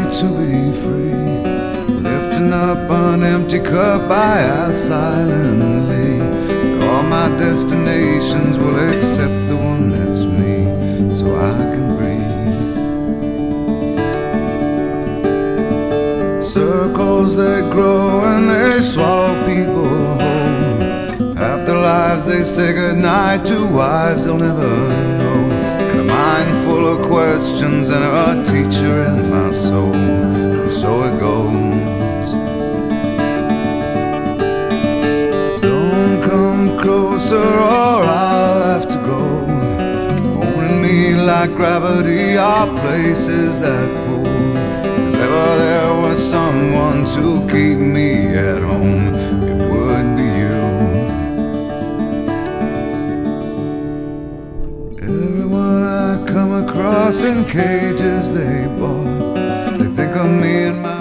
To be free, lifting up an empty cup I ask silently. All my destinations will accept the one that's me, so I can breathe. Circles they grow and they swallow people whole. Half their lives they say goodnight to wives they'll never know. And a mind full of questions and a teacher in my soul. And so it goes. Don't come closer or I'll have to go. Holding me like gravity are places that pull. If ever there was someone to keep me at home, it would be you. Everyone I come across in cages they bought, they think of me and my